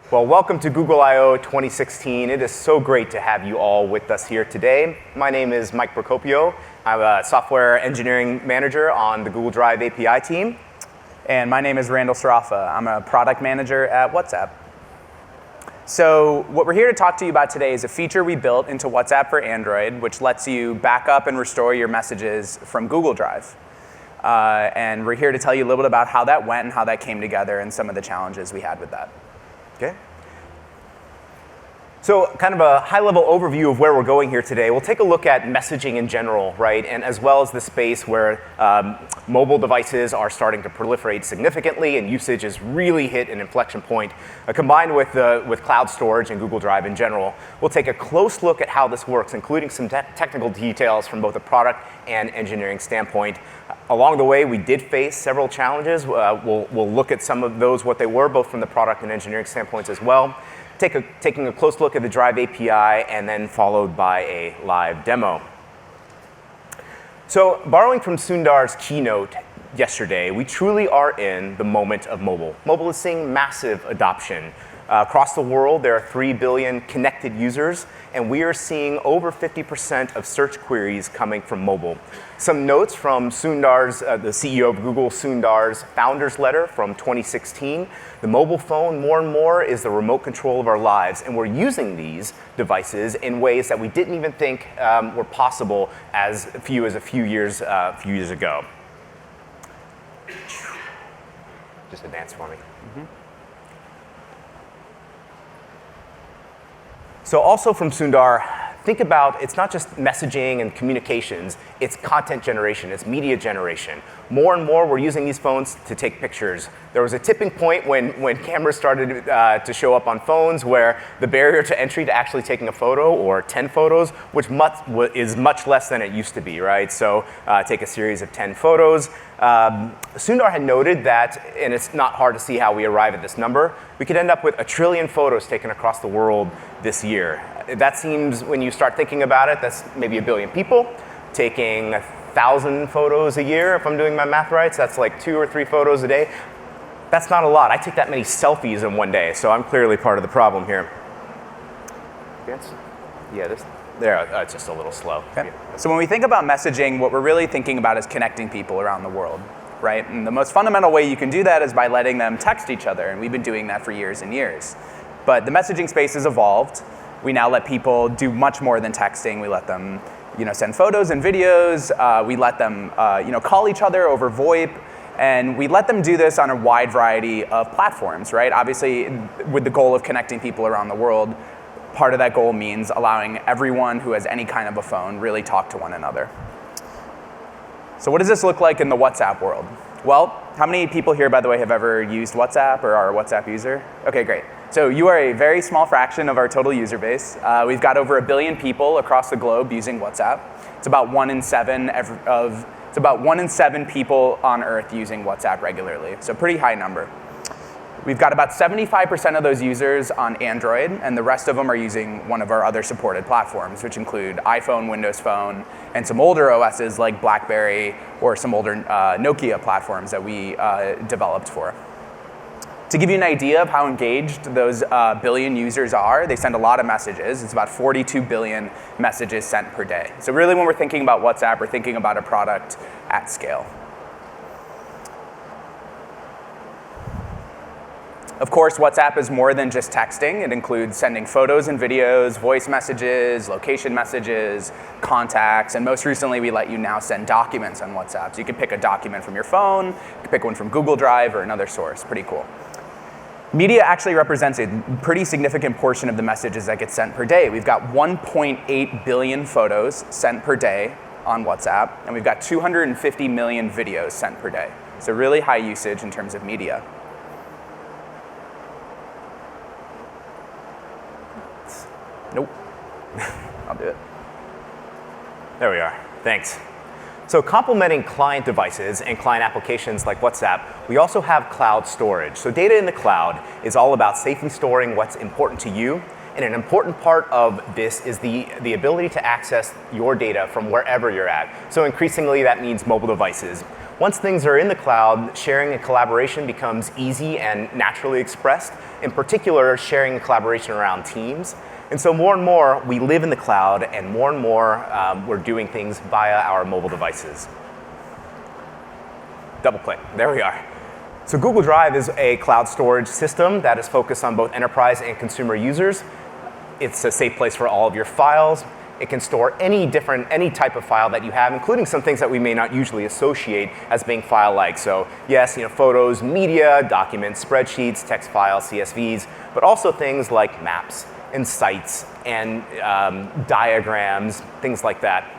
Well, welcome to Google I/O 2016. It is so great to have you all with us here today. My name is Mike Procopio. I'm a software engineering manager on the Google Drive API team. And my name is Randall Sarafa. I'm a product manager at WhatsApp. So what we're here to talk to you about today is a feature we built into WhatsApp for Android, which lets you back up and restore your messages from Google Drive. And we're here to tell you a little bit about how that went and how that came together and some of the challenges we had with that. Okay. So kind of a high-level overview of where we're going here today. We'll take a look at messaging in general, right? And as well as the space where mobile devices are starting to proliferate significantly and usage has really hit an inflection point. Combined with cloud storage and Google Drive in general, we'll take a close look at how this works, including some technical details from both a product and engineering standpoint. Along the way, we did face several challenges. We'll look at some of those, what they were, both from the product and engineering standpoints as well. Taking a close look at the Drive API, and then followed by a live demo. So borrowing from Sundar's keynote yesterday, we truly are in the moment of mobile. Mobile is seeing massive adoption. Across the world, there are 3 billion connected users, and we are seeing over 50% of search queries coming from mobile. Some notes from Sundar's, the CEO of Google, Sundar's founder's letter from 2016. The mobile phone, more and more, is the remote control of our lives, and we're using these devices in ways that we didn't even think were possible as few years ago. Just advance for me. Mm-hmm. So also from Sundar, think about, it's not just messaging and communications, it's content generation, it's media generation. More and more, we're using these phones to take pictures. There was a tipping point when cameras started to show up on phones where the barrier to entry to actually taking a photo or 10 photos, which is much less than it used to be, right? So take a series of 10 photos. Sundar had noted that, and it's not hard to see how we arrive at this number, we could end up with 1 trillion photos taken across the world this year. That seems, when you start thinking about it, that's maybe 1 billion people taking 1,000 photos a year. If I'm doing my math right, so that's like 2 or 3 photos a day. That's not a lot. I take that many selfies in one day, so I'm clearly part of the problem here. Yeah, it's just a little slow. Okay. So when we think about messaging, what we're really thinking about is connecting people around the world, right? And the most fundamental way you can do that is by letting them text each other, and we've been doing that for years and years. But the messaging space has evolved. We now let people do much more than texting. We let them, send photos and videos. We let them, call each other over VoIP, and we let them do this on a wide variety of platforms, right? Obviously, with the goal of connecting people around the world, part of that goal means allowing everyone who has any kind of a phone really talk to one another. So what does this look like in the WhatsApp world? Well, how many people here, by the way, have ever used WhatsApp or are a WhatsApp user? Okay, great. So you are a very small fraction of our total user base. We've got over 1 billion people across the globe using WhatsApp. It's about 1 in 7 people on Earth using WhatsApp regularly. So pretty high number. We've got about 75% of those users on Android, and the rest of them are using one of our other supported platforms, which include iPhone, Windows Phone, and some older OSs like BlackBerry or some older Nokia platforms that we developed for. To give you an idea of how engaged those billion users are, they send a lot of messages. It's about 42 billion messages sent per day. So really, when we're thinking about WhatsApp, we're thinking about a product at scale. Of course, WhatsApp is more than just texting. It includes sending photos and videos, voice messages, location messages, contacts, and most recently, we let you now send documents on WhatsApp. So you can pick a document from your phone, you can pick one from Google Drive or another source. Pretty cool. Media actually represents a pretty significant portion of the messages that get sent per day. We've got 1.8 billion photos sent per day on WhatsApp, and we've got 250 million videos sent per day. So really high usage in terms of media. Nope. I'll do it. There we are. Thanks. So complementing client devices and client applications like WhatsApp, we also have cloud storage. So data in the cloud is all about safely storing what's important to you. And an important part of this is the ability to access your data from wherever you're at. So increasingly, that means mobile devices. Once things are in the cloud, sharing and collaboration becomes easy and naturally expressed. In particular, sharing and collaboration around teams. And so more and more, we live in the cloud, and more, we're doing things via our mobile devices. Double click, there we are. So Google Drive is a cloud storage system that is focused on both enterprise and consumer users. It's a safe place for all of your files. It can store any type of file that you have, including some things that we may not usually associate as being file-like. So yes, photos, media, documents, spreadsheets, text files, CSVs, but also things like maps and sites and diagrams, things like that.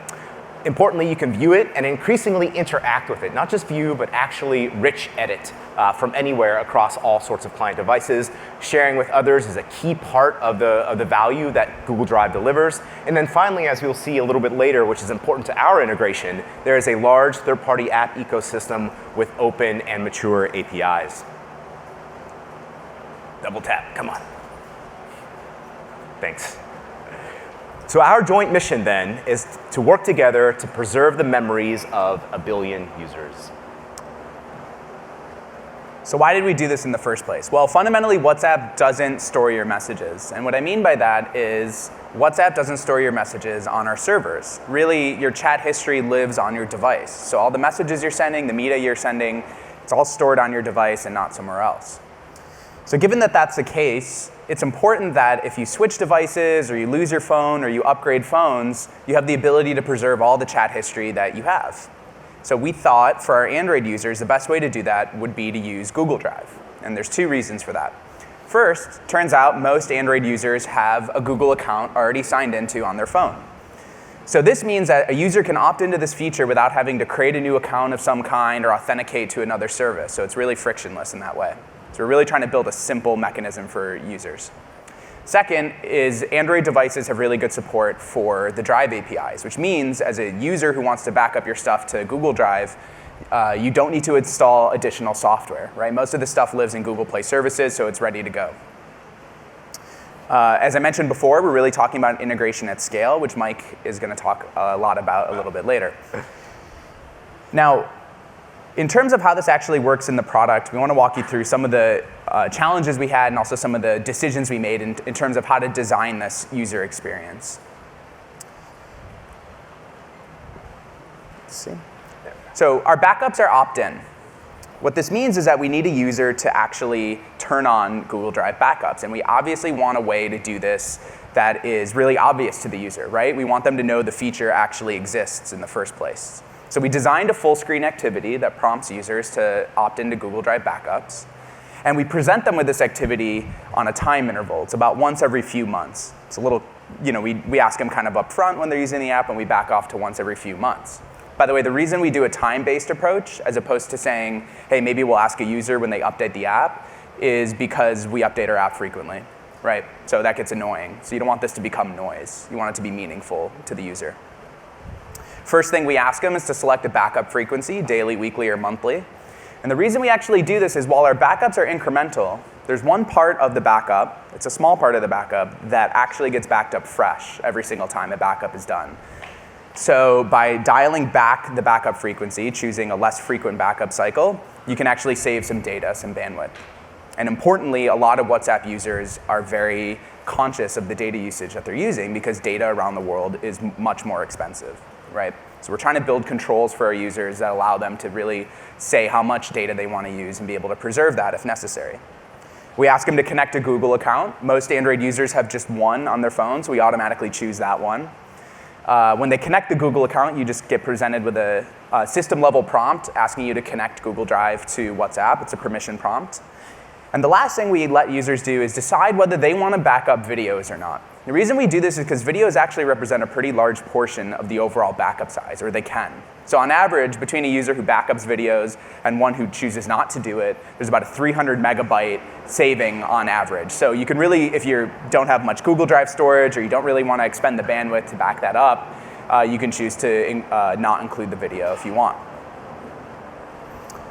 Importantly, you can view it and increasingly interact with it. Not just view, but actually rich edit from anywhere across all sorts of client devices. Sharing with others is a key part of the value that Google Drive delivers. And then finally, as we'll see a little bit later, which is important to our integration, there is a large third-party app ecosystem with open and mature APIs. Double tap, come on. Thanks. So our joint mission then is to work together to preserve the memories of 1 billion users. So why did we do this in the first place? Well, fundamentally, WhatsApp doesn't store your messages. And what I mean by that is WhatsApp doesn't store your messages on our servers. Really, your chat history lives on your device. So all the messages you're sending, the media you're sending, it's all stored on your device and not somewhere else. So given that that's the case, it's important that if you switch devices or you lose your phone or you upgrade phones, you have the ability to preserve all the chat history that you have. So we thought for our Android users, the best way to do that would be to use Google Drive. And there's 2 reasons for that. First, turns out most Android users have a Google account already signed into on their phone. So this means that a user can opt into this feature without having to create a new account of some kind or authenticate to another service. So it's really frictionless in that way. So we're really trying to build a simple mechanism for users. Second is Android devices have really good support for the Drive APIs, which means as a user who wants to back up your stuff to Google Drive, you don't need to install additional software, right? Most of the stuff lives in Google Play Services, so it's ready to go. As I mentioned before, we're really talking about integration at scale, which Mike is going to talk a lot about a little bit later. Now, in terms of how this actually works in the product, we want to walk you through some of the challenges we had and also some of the decisions we made in terms of how to design this user experience. Let's see. So our backups are opt-in. What this means is that we need a user to actually turn on Google Drive backups. And we obviously want a way to do this that is really obvious to the user, right? We want them to know the feature actually exists in the first place. So we designed a full screen activity that prompts users to opt into Google Drive backups. And we present them with this activity on a time interval. It's about once every few months. It's a little, we ask them kind of up front when they're using the app, and we back off to once every few months. By the way, the reason we do a time-based approach as opposed to saying, hey, maybe we'll ask a user when they update the app is because we update our app frequently, right? So that gets annoying. So you don't want this to become noise. You want it to be meaningful to the user. First thing we ask them is to select a backup frequency, daily, weekly, or monthly. And the reason we actually do this is while our backups are incremental, there's one part of the backup, it's a small part of the backup, that actually gets backed up fresh every single time a backup is done. So by dialing back the backup frequency, choosing a less frequent backup cycle, you can actually save some data, some bandwidth. And importantly, a lot of WhatsApp users are very conscious of the data usage that they're using because data around the world is much more expensive, right? So we're trying to build controls for our users that allow them to really say how much data they want to use and be able to preserve that if necessary. We ask them to connect a Google account. Most Android users have just one on their phone, so we automatically choose that one. When they connect the Google account, you just get presented with a system-level prompt asking you to connect Google Drive to WhatsApp. It's a permission prompt. And the last thing we let users do is decide whether they want to back up videos or not. The reason we do this is because videos actually represent a pretty large portion of the overall backup size, or they can. So on average, between a user who backups videos and one who chooses not to do it, there's about a 300 megabyte saving on average. So you can really, if you don't have much Google Drive storage or you don't really want to expend the bandwidth to back that up, you can choose to not include the video if you want.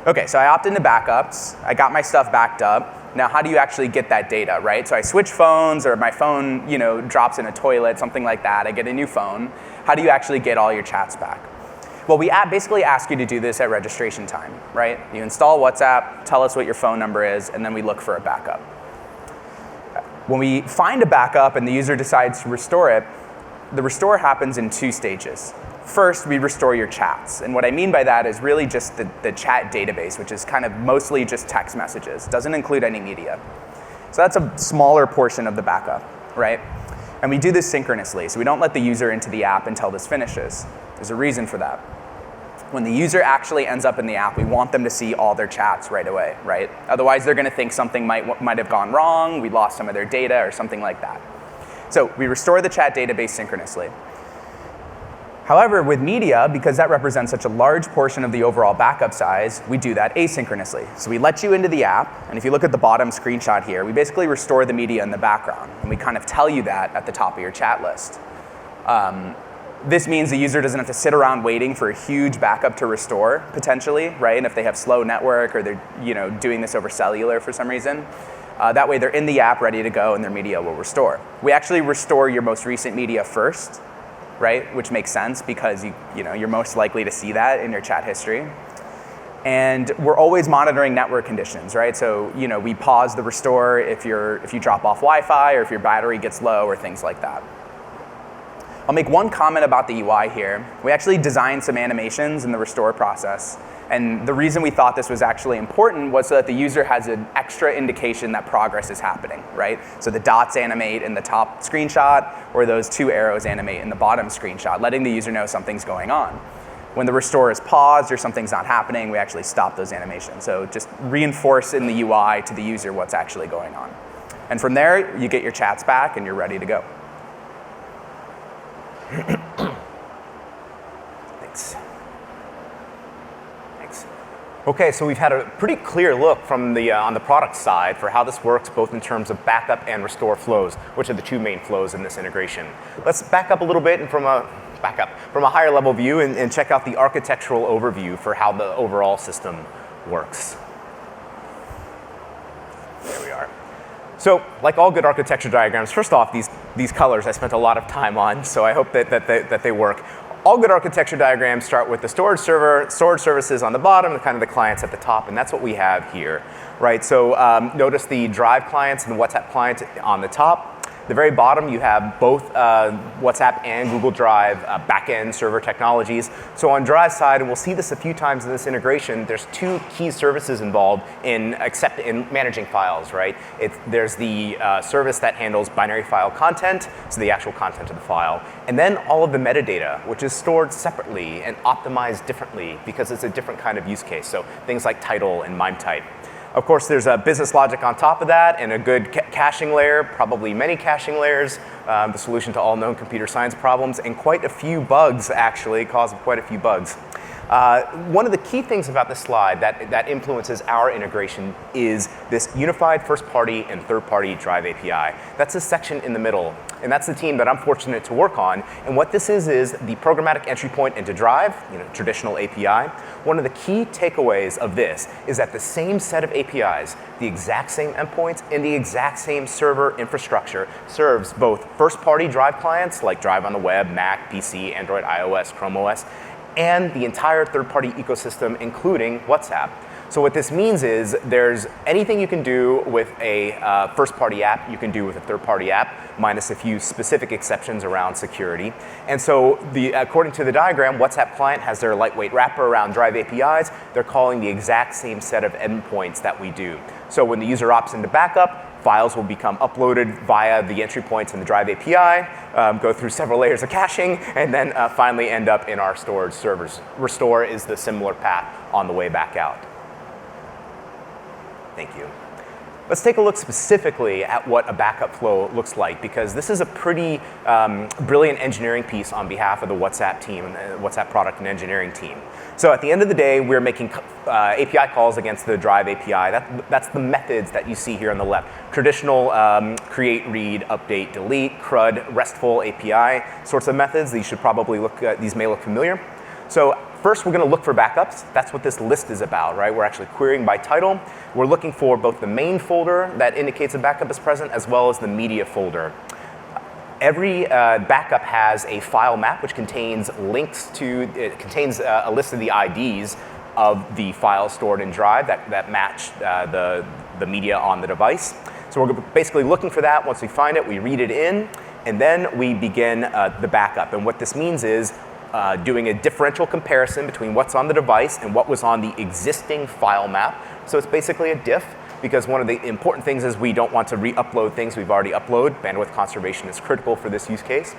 Okay, so I opt into backups. I got my stuff backed up. Now, how do you actually get that data, right? So I switch phones, or my phone, drops in a toilet, something like that. I get a new phone. How do you actually get all your chats back? Well, we basically ask you to do this at registration time, right? You install WhatsApp, tell us what your phone number is, and then we look for a backup. When we find a backup and the user decides to restore it, the restore happens in 2 stages. First, we restore your chats. And what I mean by that is really just the chat database, which is kind of mostly just text messages. Doesn't include any media. So that's a smaller portion of the backup, right? And we do this synchronously, so we don't let the user into the app until this finishes. There's a reason for that. When the user actually ends up in the app, we want them to see all their chats right away, right? Otherwise, they're gonna think something might have gone wrong, we lost some of their data or something like that. So we restore the chat database synchronously. However, with media, because that represents such a large portion of the overall backup size, we do that asynchronously. So we let you into the app, and if you look at the bottom screenshot here, we basically restore the media in the background, and we kind of tell you that at the top of your chat list. This means the user doesn't have to sit around waiting for a huge backup to restore, potentially, right? And if they have slow network or they're doing this over cellular for some reason, that way they're in the app ready to go and their media will restore. We actually restore your most recent media first, right? Which makes sense because you're most likely to see that in your chat history. And we're always monitoring network conditions, right? So we pause the restore if you drop off Wi-Fi or if your battery gets low or things like that. I'll make one comment about the UI here. We actually designed some animations in the restore process. And the reason we thought this was actually important was so that the user has an extra indication that progress is happening, right? So the dots animate in the top screenshot, or those 2 arrows animate in the bottom screenshot, letting the user know something's going on. When the restore is paused or something's not happening, we actually stop those animations. So just reinforce in the UI to the user what's actually going on. And from there, you get your chats back and you're ready to go. Thanks. Okay, so we've had a pretty clear look from on the product side for how this works, both in terms of backup and restore flows, which are the 2 main flows in this integration. Let's back up a little bit and from a higher level view and check out the architectural overview for how the overall system works. There we are. So, like all good architecture diagrams, first off, these colors I spent a lot of time on, so I hope that they work. All good architecture diagrams start with the storage services on the bottom, and kind of the clients at the top, and that's what we have here, right? So notice the Drive clients and the WhatsApp client on the top. The very bottom, you have both WhatsApp and Google Drive backend server technologies. So on Drive side, and we'll see this a few times in this integration, there's 2 key services involved in managing files, right? There's the service that handles binary file content, so the actual content of the file, and then all of the metadata, which is stored separately and optimized differently because it's a different kind of use case. So things like title and MIME type. Of course, there's a business logic on top of that and a good caching layer, probably many caching layers, the solution to all known computer science problems, and quite a few bugs, actually, cause quite a few bugs. One of the key things about this slide that influences our integration is this unified first-party and third-party Drive API. That's this section in the middle, and that's the team that I'm fortunate to work on. And what this is the programmatic entry point into Drive, traditional API. One of the key takeaways of this is that the same set of APIs, the exact same endpoints, and the exact same server infrastructure serves both first-party Drive clients like Drive on the web, Mac, PC, Android, iOS, Chrome OS, and the entire third-party ecosystem, including WhatsApp. So what this means is there's anything you can do with a first-party app, you can do with a third-party app, minus a few specific exceptions around security. And so according to the diagram, WhatsApp client has their lightweight wrapper around Drive APIs. They're calling the exact same set of endpoints that we do. So when the user opts into backup, files will become uploaded via the entry points in the Drive API, go through several layers of caching, and then finally end up in our storage servers. Restore is the similar path on the way back out. Thank you. Let's take a look specifically at what a backup flow looks like, because this is a pretty brilliant engineering piece on behalf of the WhatsApp team, WhatsApp product and engineering team. So at the end of the day, we're making API calls against the Drive API. That's the methods that you see here on the left. Traditional create, read, update, delete, CRUD, RESTful API sorts of methods. These should probably these may look familiar. So first, we're going to look for backups. That's what this list is about, right? We're actually querying by title. We're looking for both the main folder that indicates a backup is present, as well as the media folder. Every backup has a file map which contains links to, it contains a list of the IDs of the files stored in Drive that match the media on the device. So we're basically looking for that. Once we find it, we read it in, and then we begin the backup. And what this means is doing a differential comparison between what's on the device and what was on the existing file map. So it's basically a diff, because one of the important things is we don't want to re-upload things we've already uploaded. Bandwidth conservation is critical for this use case.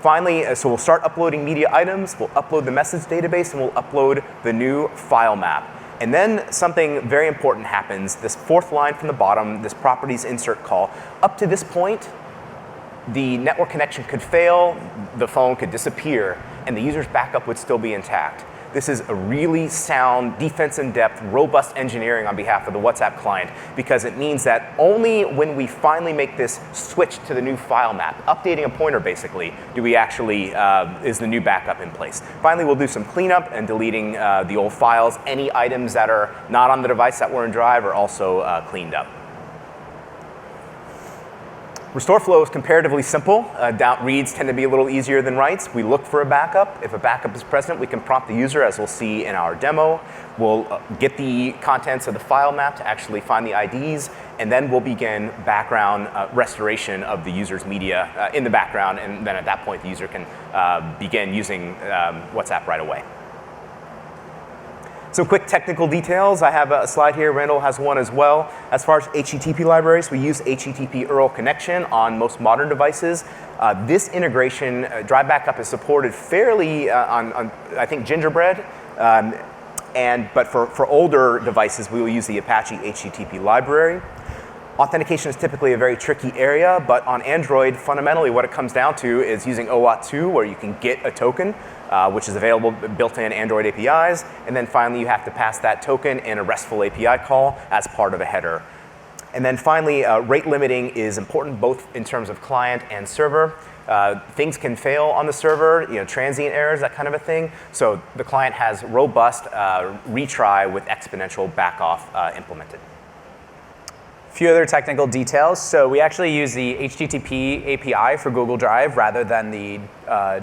Finally, so we'll start uploading media items, we'll upload the message database, and we'll upload the new file map. And then something very important happens. This fourth line from the bottom, this properties insert call. Up to this point, the network connection could fail, the phone could disappear, and the user's backup would still be intact. This is a really sound, defense-in-depth, robust engineering on behalf of the WhatsApp client, because it means that only when we finally make this switch to the new file map, updating a pointer basically, do we actually, is the new backup in place. Finally, we'll do some cleanup and deleting the old files. Any items that are not on the device that were in Drive are also cleaned up. Restore flow is comparatively simple. Reads tend to be a little easier than writes. We look for a backup. If a backup is present, we can prompt the user, as we'll see in our demo. We'll get the contents of the file map to actually find the IDs, and then we'll begin background restoration of the user's media in the background, and then at that point, the user can begin using WhatsApp right away. Some quick technical details. I have a slide here. Randall has one as well. As far as HTTP libraries, we use HTTP URL connection on most modern devices. This integration, Drive Backup, is supported fairly on I think, Gingerbread. But for older devices, we will use the Apache HTTP library. Authentication is typically a very tricky area, but on Android, fundamentally what it comes down to is using OAuth 2, where you can get a token, which is available built-in Android APIs, and then finally you have to pass that token in a RESTful API call as part of a header. And then finally, rate limiting is important both in terms of client and server. Things can fail on the server, transient errors, that kind of a thing. So the client has robust retry with exponential backoff implemented. A few other technical details. So we actually use the HTTP API for Google Drive rather than the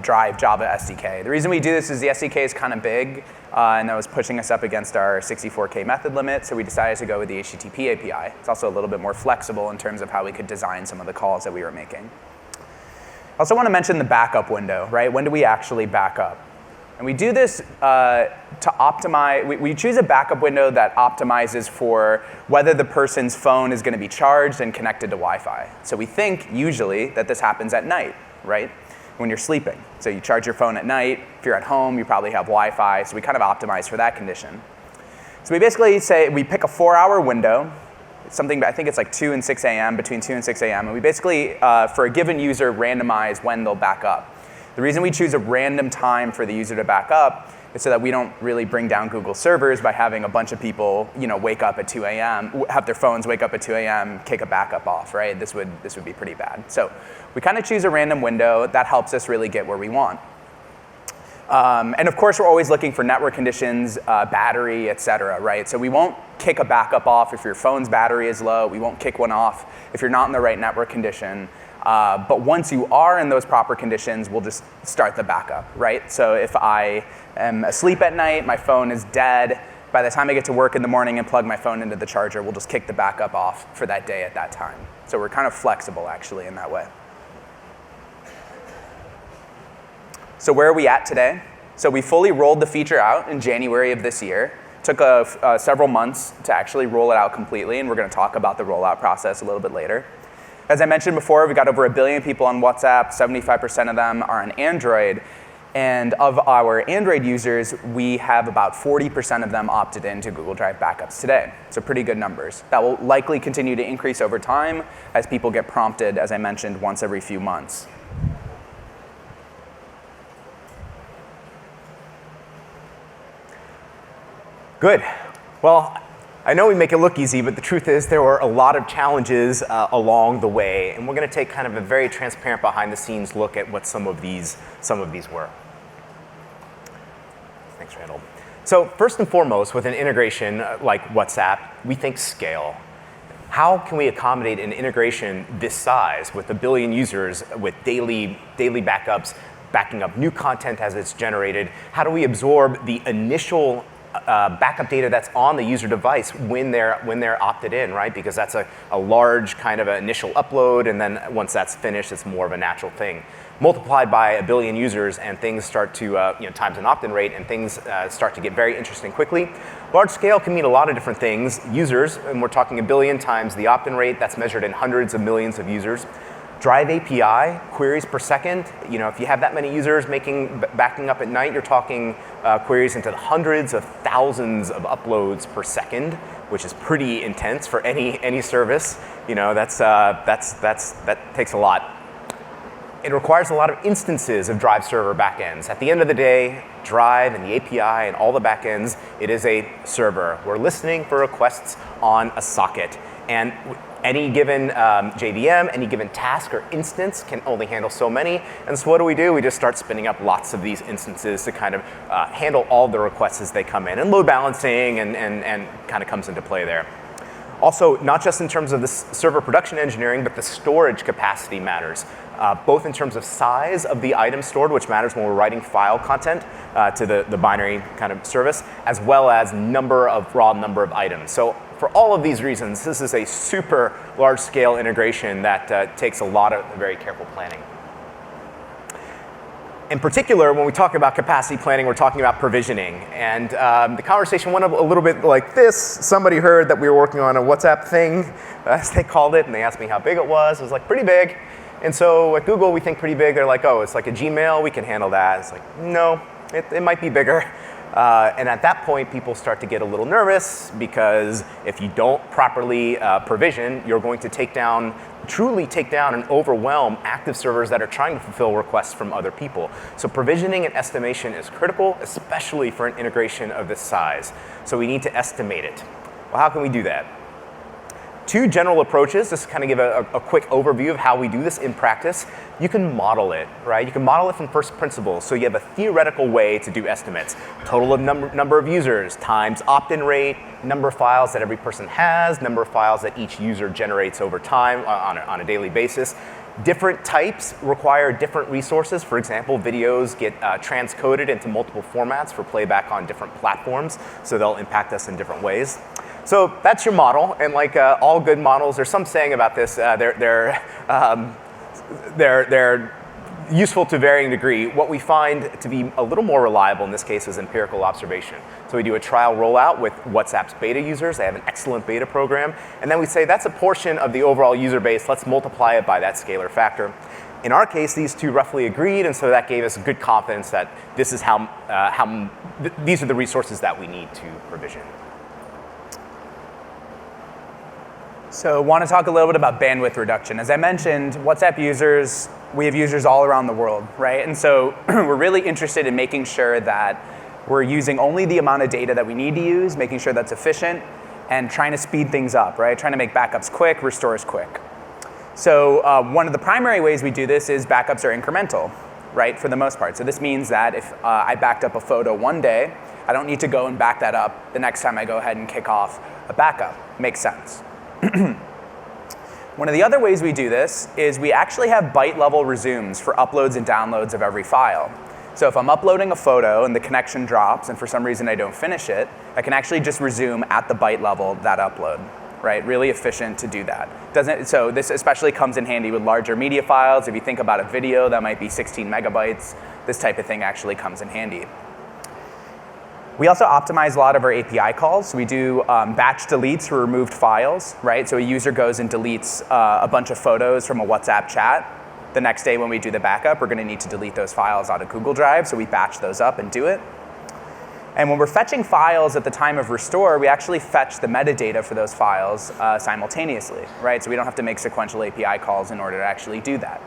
Drive Java SDK. The reason we do this is the SDK is kind of big, and that was pushing us up against our 64K method limit, so we decided to go with the HTTP API. It's also a little bit more flexible in terms of how we could design some of the calls that we were making. I also want to mention the backup window, right? When do we actually back up? And we do this to optimize, we choose a backup window that optimizes for whether the person's phone is going to be charged and connected to Wi-Fi. So we think, usually, that this happens at night, right? When you're sleeping. So you charge your phone at night. If you're at home, you probably have Wi-Fi. So we kind of optimize for that condition. So we basically say, we pick a 4-hour window, something, I think it's like 2 and 6 a.m., between 2 and 6 a.m. And we basically, for a given user, randomize when they'll back up. The reason we choose a random time for the user to back up is so that we don't really bring down Google servers by having a bunch of people, wake up at 2 a.m., have their phones wake up at 2 a.m., kick a backup off, right? This would be pretty bad. So we kind of choose a random window. That helps us really get where we want. And of course, we're always looking for network conditions, battery, et cetera, right? So we won't kick a backup off if your phone's battery is low. We won't kick one off if you're not in the right network condition. But once you are in those proper conditions, we'll just start the backup, right? So if I am asleep at night, my phone is dead, by the time I get to work in the morning and plug my phone into the charger, we'll just kick the backup off for that day at that time. So we're kind of flexible, actually, in that way. So where are we at today? So we fully rolled the feature out in January of this year. It took several months to actually roll it out completely, and we're going to talk about the rollout process a little bit later. As I mentioned before, we've got over 1 billion people on WhatsApp, 75% of them are on Android, and of our Android users, we have about 40% of them opted into Google Drive backups today. So pretty good numbers. That will likely continue to increase over time as people get prompted, as I mentioned, once every few months. Good. Well, I know we make it look easy, but the truth is there were a lot of challenges along the way, and we're going to take kind of a very transparent behind-the-scenes look at what some of these were. Thanks, Randall. So first and foremost, with an integration like WhatsApp, we think scale. how can we accommodate an integration this size with a billion users with daily backups, backing up new content as it's generated? How do we absorb the initial backup data that's on the user device when they're opted in, right? Because that's a large kind of initial upload, and then once that's finished, it's more of a natural thing. Multiplied by a billion users, and things start to times an opt-in rate, and things start to get very interesting quickly. Large scale can mean a lot of different things. Users, and we're talking a billion times the opt-in rate, that's measured in hundreds of millions of users. Drive API, queries per second. If you have that many users backing up at night, you're talking queries into the hundreds of thousands of uploads per second, which is pretty intense for any service. That takes a lot. It requires a lot of instances of Drive server backends. At the end of the day, Drive and the API and all the backends, it is a server. We're listening for requests on a socket. And any given JVM, any given task or instance can only handle so many. And so what do? We just start spinning up lots of these instances to kind of handle all the requests as they come in. And load balancing and kind of comes into play there. Also, not just in terms of the server production engineering, but the storage capacity matters. Both in terms of size of the item stored, which matters when we're writing file content to the binary kind of service, as well as raw number of items. So for all of these reasons, this is a super large scale integration that takes a lot of very careful planning. In particular, when we talk about capacity planning, we're talking about provisioning. And the conversation went a little bit like this. Somebody heard that we were working on a WhatsApp thing, as they called it, and they asked me how big it was. It was like, pretty big. And so at Google, we think pretty big. They're like, oh, it's like a Gmail. We can handle that. It's like, no, it might be bigger. And at that point, people start to get a little nervous, because if you don't properly provision, you're going to truly take down and overwhelm active servers that are trying to fulfill requests from other people. So provisioning and estimation is critical, especially for an integration of this size. So we need to estimate it. Well, how can we do that? Two general approaches, just to kind of give a quick overview of how we do this in practice. You can model it, right? You can model it from first principles. So you have a theoretical way to do estimates. Total of number of users times opt-in rate, number of files that every person has, number of files that each user generates over time on a daily basis. Different types require different resources. For example, videos get transcoded into multiple formats for playback on different platforms, so they'll impact us in different ways. So that's your model, and like all good models, there's some saying about this. They're useful to varying degree. What we find to be a little more reliable in this case is empirical observation. So we do a trial rollout with WhatsApp's beta users. They have an excellent beta program, and then we say that's a portion of the overall user base. Let's multiply it by that scalar factor. In our case, these two roughly agreed, and so that gave us good confidence that this is these are the resources that we need to provision. So I want to talk a little bit about bandwidth reduction. As I mentioned, WhatsApp users, we have users all around the world, right? And so we're really interested in making sure that we're using only the amount of data that we need to use, making sure that's efficient, and trying to speed things up, right? Trying to make backups quick, restores quick. So one of the primary ways we do this is backups are incremental, right, for the most part. So this means that if I backed up a photo one day, I don't need to go and back that up the next time I go ahead and kick off a backup. Makes sense. One of the other ways we do this is we actually have byte-level resumes for uploads and downloads of every file. So if I'm uploading a photo and the connection drops and for some reason I don't finish it, I can actually just resume at the byte level that upload, right? Really efficient to do that. So this especially comes in handy with larger media files. If you think about a video that might be 16 megabytes, this type of thing actually comes in handy. We also optimize a lot of our API calls. So we do batch deletes for removed files, right? So a user goes and deletes a bunch of photos from a WhatsApp chat. The next day when we do the backup, we're going to need to delete those files out of Google Drive, so we batch those up and do it. And when we're fetching files at the time of restore, we actually fetch the metadata for those files simultaneously, right? So we don't have to make sequential API calls in order to actually do that.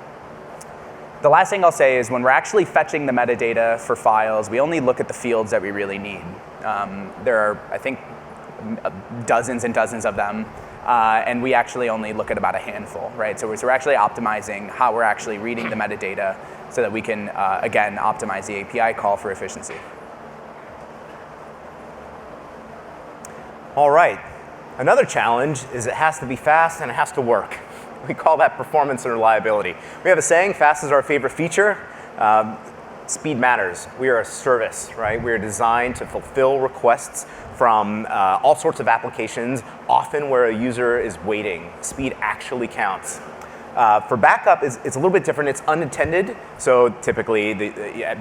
The last thing I'll say is when we're actually fetching the metadata for files, we only look at the fields that we really need. There are, I think, dozens and dozens of them, and we actually only look at about a handful, right? So we're actually optimizing how we're actually reading the metadata so that we can, again, optimize the API call for efficiency. All right. Another challenge is it has to be fast and it has to work. We call that performance and reliability. We have a saying, fast is our favorite feature. Speed matters. We are a service, right? We are designed to fulfill requests from all sorts of applications, often where a user is waiting. Speed actually counts. For backup, it's a little bit different. It's unattended, so typically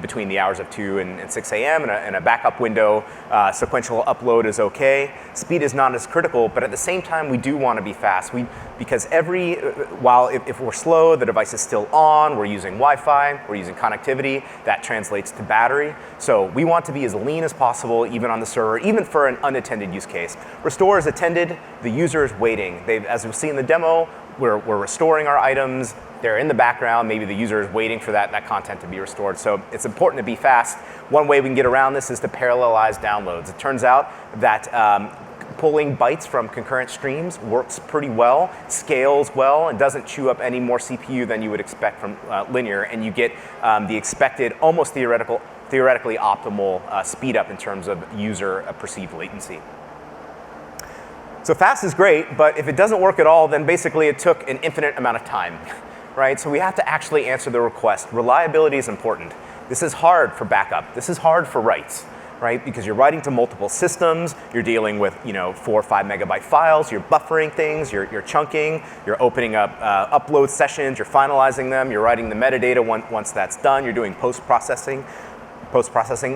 between the hours of 2 and 6 a.m. in a backup window, sequential upload is okay. Speed is not as critical, but at the same time, we do want to be fast. Because while if we're slow, the device is still on, we're using Wi-Fi, we're using connectivity, that translates to battery. So we want to be as lean as possible, even on the server, even for an unattended use case. Restore is attended, the user is waiting. As we'll see in the demo, we're restoring our items, they're in the background, maybe the user is waiting for that content to be restored. So it's important to be fast. One way we can get around this is to parallelize downloads. It turns out that pulling bytes from concurrent streams works pretty well, scales well, and doesn't chew up any more CPU than you would expect from linear, and you get the expected, almost theoretically optimal speed up in terms of user perceived latency. So fast is great, but if it doesn't work at all, then basically it took an infinite amount of time, right? So we have to actually answer the request. Reliability is important. This is hard for backup. This is hard for writes, right? Because you're writing to multiple systems, you're dealing with 4 or 5 megabyte files, you're buffering things, you're chunking, you're opening up upload sessions, you're finalizing them, you're writing the metadata once that's done, you're doing post-processing.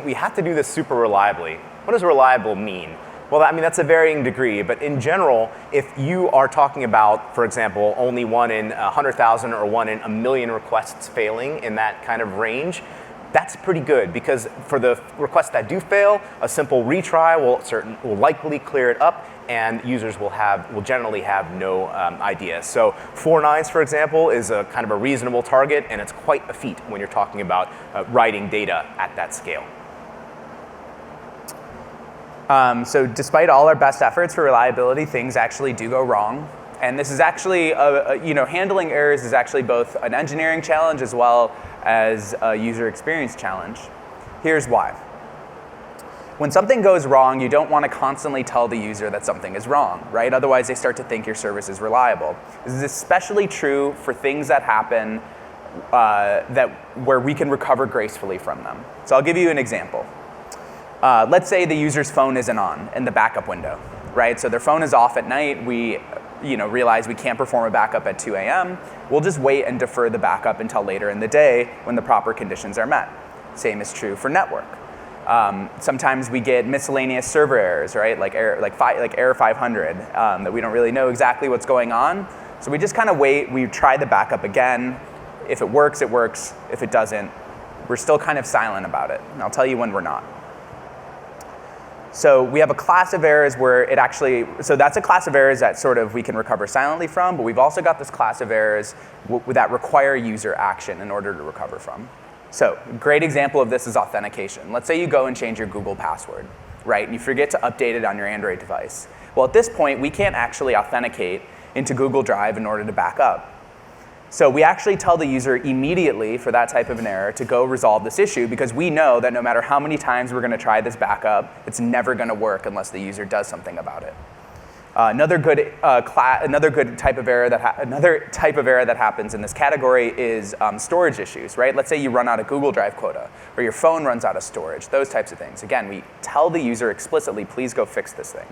We have to do this super reliably. What does reliable mean? Well, I mean, that's a varying degree, but in general, if you are talking about, for example, only 1 in 100,000 or 1 in a million requests failing in that kind of range, that's pretty good, because for the requests that do fail, a simple retry will likely clear it up, and users will generally have no idea. So 4 nines, for example, is a kind of a reasonable target, and it's quite a feat when you're talking about writing data at that scale. So despite all our best efforts for reliability, things actually do go wrong. And this is actually, handling errors is actually both an engineering challenge as well as a user experience challenge. Here's why. When something goes wrong, you don't want to constantly tell the user that something is wrong, right? Otherwise, they start to think your service is reliable. This is especially true for things that happen where we can recover gracefully from them. So I'll give you an example. Let's say the user's phone isn't on in the backup window, right? So their phone is off at night. We realize we can't perform a backup at 2 a.m. We'll just wait and defer the backup until later in the day when the proper conditions are met. Same is true for network. Sometimes we get miscellaneous server errors, right? Like error 500, that we don't really know exactly what's going on. So we just kind of wait. We try the backup again. If it works, it works. If it doesn't, we're still kind of silent about it. And I'll tell you when we're not. So we have a class of errors where so that's a class of errors that sort of we can recover silently from, but we've also got this class of errors that require user action in order to recover from. So a great example of this is authentication. Let's say you go and change your Google password, right? And you forget to update it on your Android device. Well, at this point, we can't actually authenticate into Google Drive in order to back up. So we actually tell the user immediately for that type of an error to go resolve this issue, because we know that no matter how many times we're going to try this backup, it's never going to work unless the user does something about it. Another type of error that happens in this category is storage issues, right? Let's say you run out of Google Drive quota, or your phone runs out of storage, those types of things. Again, we tell the user explicitly, please go fix this thing.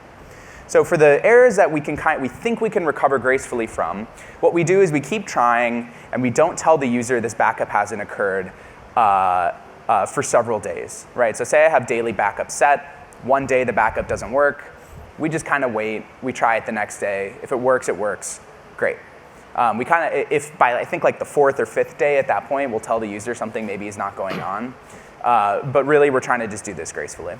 So for the errors that we think we can recover gracefully from, what we do is we keep trying, and we don't tell the user this backup hasn't occurred for several days, right? So say I have daily backup set. One day the backup doesn't work. We just kind of wait. We try it the next day. If it works, it works. Great. If by I think like the 4th or 5th day at that point, we'll tell the user something maybe is not going on. But really, we're trying to just do this gracefully.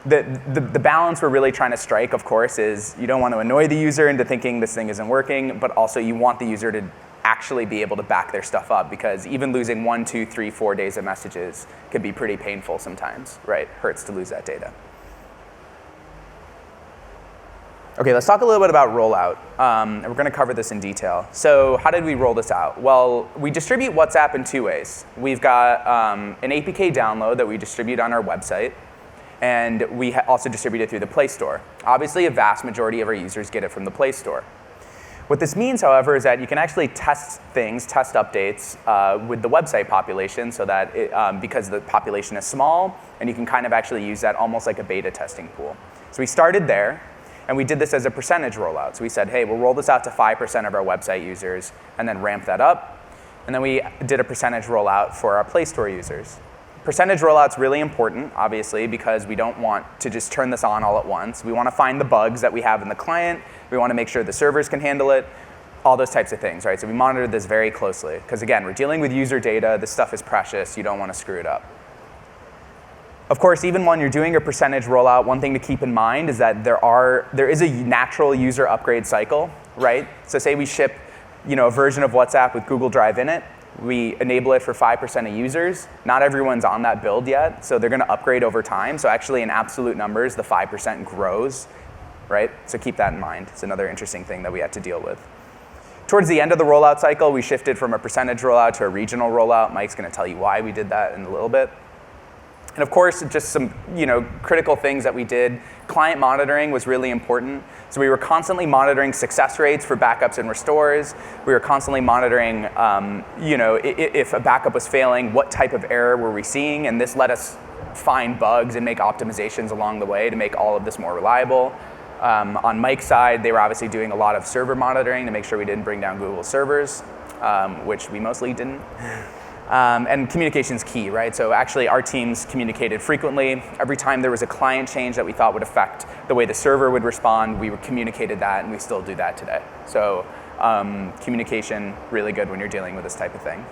The balance we're really trying to strike, of course, is you don't want to annoy the user into thinking this thing isn't working, but also you want the user to actually be able to back their stuff up, because even losing 1, 2, 3, 4 days of messages can be pretty painful sometimes, right? Hurts to lose that data. Okay, let's talk a little bit about Rollout. And we're going to cover this in detail. So how did we roll this out? Well, we distribute WhatsApp in 2 ways. We've got an APK download that we distribute on our website. and we also distribute it through the Play Store. Obviously, a vast majority of our users get it from the Play Store. What this means, however, is that you can actually test things, test updates with the website population so that because the population is small, and you can kind of actually use that almost like a beta testing pool. So we started there, and we did this as a percentage rollout. So we said, hey, we'll roll this out to 5% of our website users, and then ramp that up. And then we did a percentage rollout for our Play Store users. Percentage rollout's really important, obviously, because we don't want to just turn this on all at once. We want to find the bugs that we have in the client. We want to make sure the servers can handle it, all those types of things, right? So we monitor this very closely, because again, we're dealing with user data. This stuff is precious. You don't want to screw it up. Of course, even when you're doing a percentage rollout, one thing to keep in mind is that there is a natural user upgrade cycle, right? So say we ship, a version of WhatsApp with Google Drive in it. We enable it for 5% of users. Not everyone's on that build yet, so they're going to upgrade over time. So actually, in absolute numbers, the 5% grows, right? So keep that in mind. It's another interesting thing that we had to deal with. Towards the end of the rollout cycle, we shifted from a percentage rollout to a regional rollout. Mike's going to tell you why we did that in a little bit. And of course, just some critical things that we did. Client monitoring was really important. So we were constantly monitoring success rates for backups and restores. We were constantly monitoring, if a backup was failing, what type of error were we seeing, and this let us find bugs and make optimizations along the way to make all of this more reliable. On Mike's side, they were obviously doing a lot of server monitoring to make sure we didn't bring down Google servers, which we mostly didn't. And communication's key, right? So actually our teams communicated frequently. Every time there was a client change that we thought would affect the way the server would respond, we communicated that, and we still do that today. So communication, really good when you're dealing with this type of thing.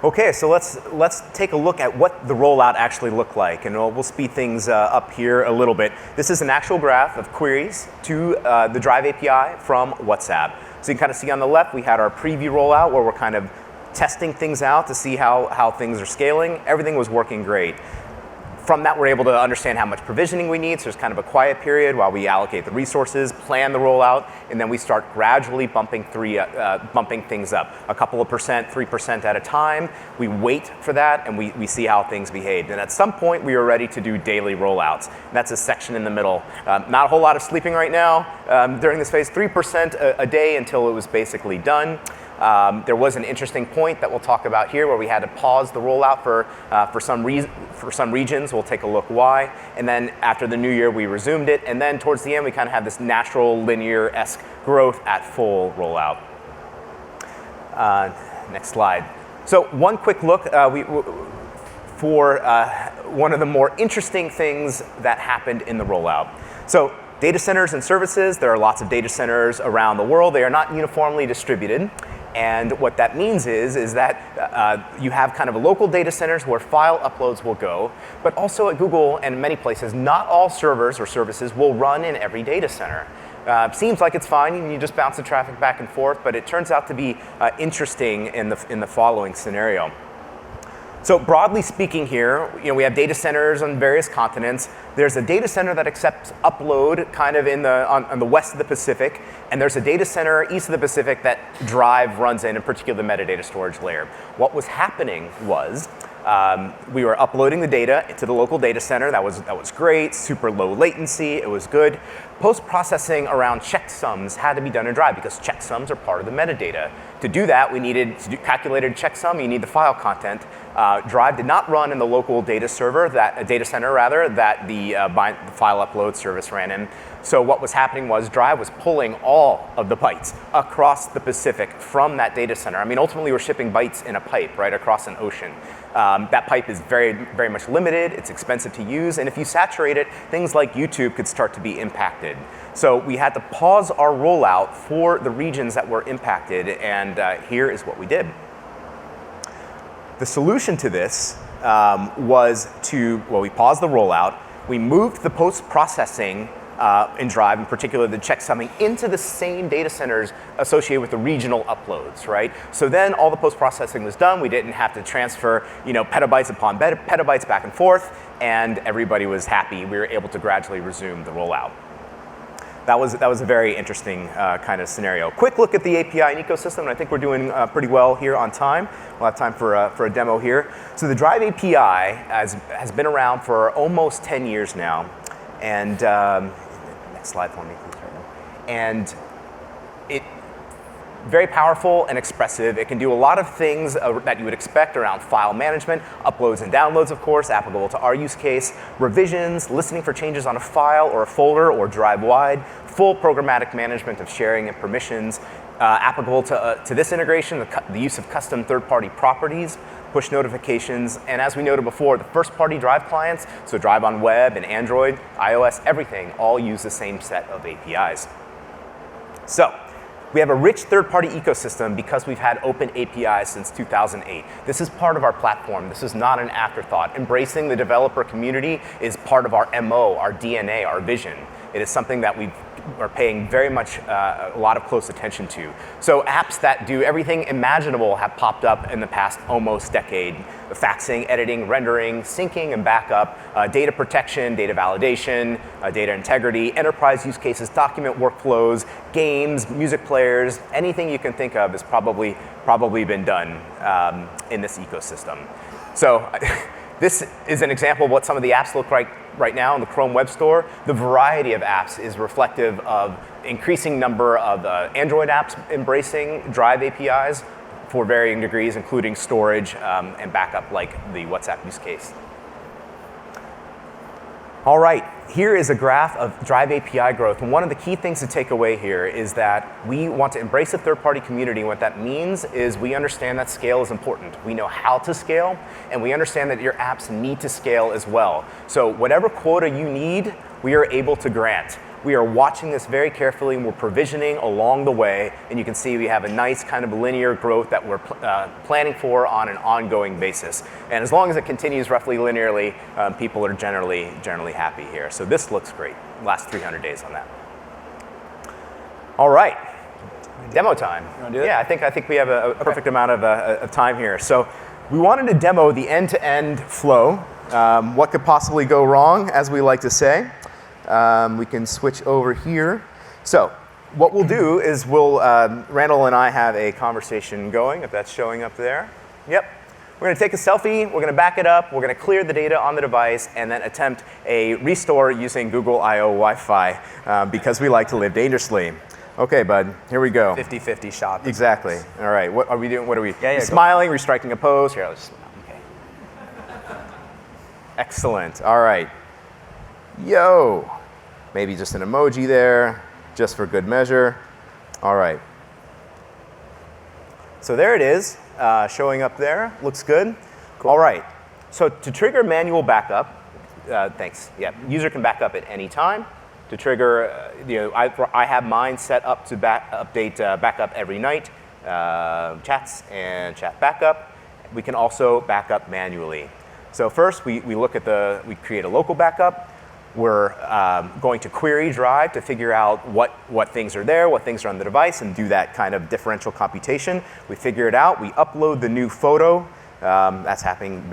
Okay, so let's take a look at what the rollout actually looked like, and we'll speed things up here a little bit. This is an actual graph of queries to the Drive API from WhatsApp. So you can kind of see on the left, we had our preview rollout where we're kind of testing things out to see how things are scaling. Everything was working great. From that, we're able to understand how much provisioning we need. So there's kind of a quiet period while we allocate the resources, plan the rollout, and then we start gradually bumping things up. A couple of percent, 3% at a time. We wait for that, and we see how things behaved. And at some point, we were ready to do daily rollouts. And that's a section in the middle. Not a whole lot of sleeping right now. During this phase, 3% a day until it was basically done. There was an interesting point that we'll talk about here where we had to pause the rollout for some regions. We'll take a look why. And then after the new year, we resumed it. And then towards the end, we kind of have this natural linear-esque growth at full rollout. Next slide. So one quick look for one of the more interesting things that happened in the rollout. So data centers and services, there are lots of data centers around the world. They are not uniformly distributed. And what that means is that you have kind of local data centers where file uploads will go, but also at Google and many places, not all servers or services will run in every data center. Seems like it's fine, you just bounce the traffic back and forth, but it turns out to be interesting in the following scenario. So broadly speaking here, we have data centers on various continents. There's a data center that accepts upload kind of on the west of the Pacific, and there's a data center east of the Pacific that Drive runs in particular the metadata storage layer. What was happening was we were uploading the data to the local data center. That was great, super low latency, it was good. Post-processing around checksums had to be done in Drive because checksums are part of the metadata. To do that, we needed to do calculated checksum, you need the file content. Drive did not run in the local data center that the file upload service ran in. So what was happening was Drive was pulling all of the bytes across the Pacific from that data center. I mean, ultimately we're shipping bytes in a pipe, right, across an ocean. That pipe is very, very much limited, it's expensive to use, and if you saturate it, things like YouTube could start to be impacted. So we had to pause our rollout for the regions that were impacted, and here is what we did. The solution to this was we paused the rollout, we moved the post-processing in Drive, in particular the checksumming, into the same data centers associated with the regional uploads, right? So then all the post-processing was done. We didn't have to transfer, petabytes upon petabytes back and forth, and everybody was happy. We were able to gradually resume the rollout. that was a very interesting kind of scenario. Quick look at the API and ecosystem, and I think we're doing pretty well here on time. We'll have time for a demo here. So the Drive API has been around for almost 10 years now, and next slide for me, please. And it very powerful and expressive. It can do a lot of things that you would expect around file management, uploads and downloads, of course, applicable to our use case, revisions, listening for changes on a file or a folder or drive-wide, full programmatic management of sharing and permissions, applicable to this integration, the use of custom third-party properties, push notifications, and as we noted before, the first-party Drive clients, so Drive on web and Android, iOS, everything, all use the same set of APIs. So, we have a rich third-party ecosystem because we've had open APIs since 2008. This is part of our platform. This is not an afterthought. Embracing the developer community is part of our MO, our DNA, our vision. It is something that we are paying very much a lot of close attention to. So apps that do everything imaginable have popped up in the past almost decade. Faxing, editing, rendering, syncing and backup, data protection, data validation, data integrity, enterprise use cases, document workflows, games, music players, anything you can think of has probably been done in this ecosystem. So this is an example of what some of the apps look like right now in the Chrome Web Store. The variety of apps is reflective of increasing number of Android apps embracing Drive APIs for varying degrees, including storage and backup like the WhatsApp use case. All right, here is a graph of Drive API growth. And one of the key things to take away here is that we want to embrace the third-party community. And what that means is we understand that scale is important. We know how to scale, and we understand that your apps need to scale as well. So whatever quota you need, we are able to grant. We are watching this very carefully, and we're provisioning along the way. And you can see we have a nice kind of linear growth that we're planning for on an ongoing basis. And as long as it continues roughly linearly, people are generally happy here. So this looks great. Last 300 days on that. All right, demo time. You want to do it? Yeah, I think we have a perfect amount of time here. So we wanted to demo the end-to-end flow. What could possibly go wrong, as we like to say. We can switch over here. So what we'll do is Randall and I have a conversation going, if that's showing up there. Yep. We're going to take a selfie, we're going to back it up, we're going to clear the data on the device, and then attempt a restore using Google I/O Wi-Fi because we like to live dangerously. Okay, bud, here we go. 50-50 shot. Exactly. All right, what are we doing? What are we? Yeah, smiling, restriking a pose. Here, let's smile. Okay. Excellent. All right. Yo. Maybe just an emoji there, just for good measure. All right. So there it is, showing up there. Looks good. Cool. All right. So to trigger manual backup, thanks. Yeah, user can back up at any time. To trigger, I have mine set up to update backup every night, chats and chat backup. We can also back up manually. So first, we create a local backup. We're going to query Drive to figure out what things are there, what things are on the device, and do that kind of differential computation. We figure it out. We upload the new photo. That's happening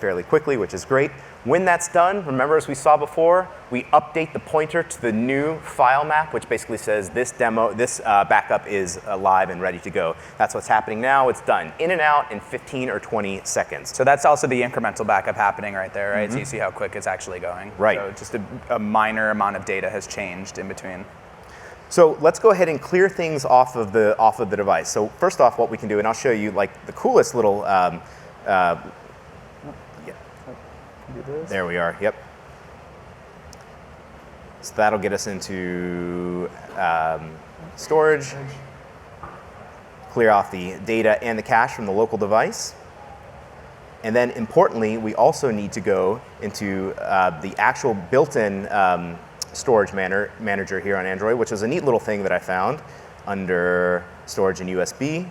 fairly quickly, which is great. When that's done, remember as we saw before, we update the pointer to the new file map, which basically says this backup is live and ready to go. That's what's happening now. It's done in and out in 15 or 20 seconds. So that's also the incremental backup happening right there, right? Mm-hmm. So you see how quick it's actually going. Right. So just a minor amount of data has changed in between. So let's go ahead and clear things off of the device. So first off, what we can do, and I'll show you like the coolest little. There we are. Yep. So that'll get us into storage. Clear off the data and the cache from the local device. And then importantly, we also need to go into the actual built-in storage manager here on Android, which is a neat little thing that I found under storage and USB.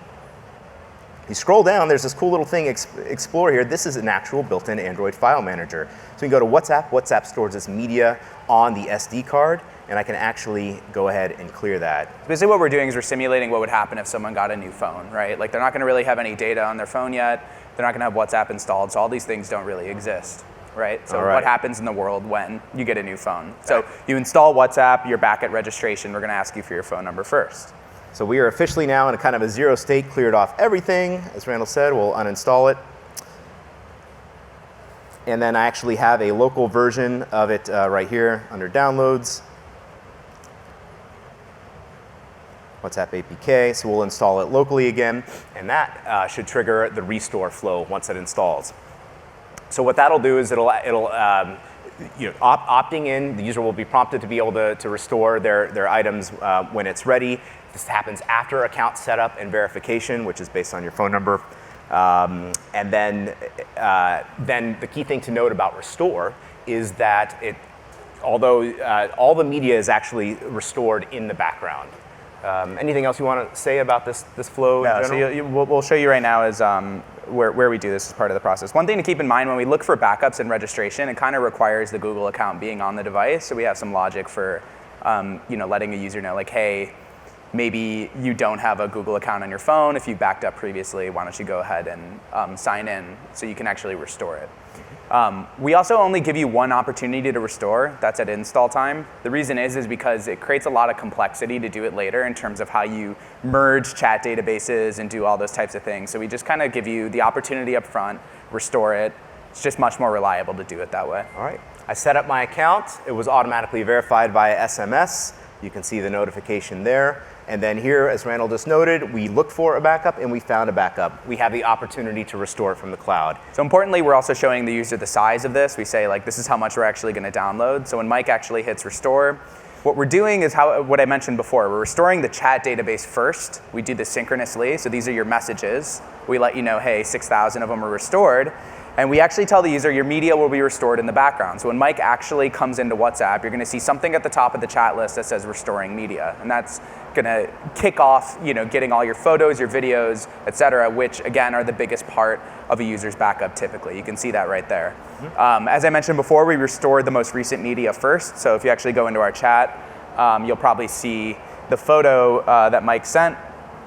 You scroll down, there's this cool little thing, Explore here. This is an actual built-in Android file manager. So we can go to WhatsApp. WhatsApp stores this media on the SD card, and I can actually go ahead and clear that. Basically what we're doing is we're simulating what would happen if someone got a new phone, right? Like they're not going to really have any data on their phone yet. They're not going to have WhatsApp installed, so all these things don't really exist. right? So All right. what happens in the world when you get a new phone? So you install WhatsApp, you're back at registration, we're gonna ask you for your phone number first. So we are officially now in a kind of a zero state, cleared off everything. As Randall said, we'll uninstall it. And then I actually have a local version of it right here under downloads. WhatsApp APK, so we'll install it locally again, and that should trigger the restore flow once it installs. So what that'll do is opting in, the user will be prompted to be able to restore their items when it's ready. This happens after account setup and verification, which is based on your phone number. And then the key thing to note about restore is that although all the media is actually restored in the background. Anything else you want to say about this flow? No, so we'll show you right now is where we do this as part of the process. One thing to keep in mind when we look for backups and registration, it kind of requires the Google account being on the device. So we have some logic for letting a user know, like, hey, maybe you don't have a Google account on your phone. If you backed up previously, why don't you go ahead and sign in so you can actually restore it. We also only give you one opportunity to restore. That's at install time. The reason is because it creates a lot of complexity to do it later in terms of how you merge chat databases and do all those types of things. So we just kind of give you the opportunity up front, restore it. It's just much more reliable to do it that way. All right. I set up my account. It was automatically verified via SMS. You can see the notification there. And then here, as Randall just noted, we looked for a backup and we found a backup. We have the opportunity to restore it from the cloud. So importantly, we're also showing the user the size of this. We say, like, this is how much we're actually going to download. So when Mike actually hits restore, what we're doing is what I mentioned before. We're restoring the chat database first. We do this synchronously. So these are your messages. We let you know, hey, 6,000 of them are restored. And we actually tell the user your media will be restored in the background. So when Mike actually comes into WhatsApp, you're going to see something at the top of the chat list that says restoring media. And that's going to kick off getting all your photos, your videos, et cetera, which again are the biggest part of a user's backup typically. You can see that right there. Mm-hmm. As I mentioned before, we restored the most recent media first. So if you actually go into our chat, you'll probably see the photo that Mike sent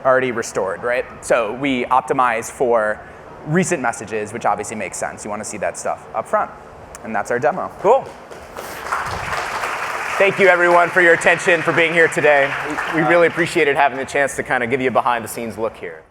already restored, right? So we optimize for recent messages, which obviously makes sense. You want to see that stuff up front. And that's our demo. Cool. Thank you, everyone, for your attention, for being here today. We really appreciated having the chance to kind of give you a behind-the-scenes look here.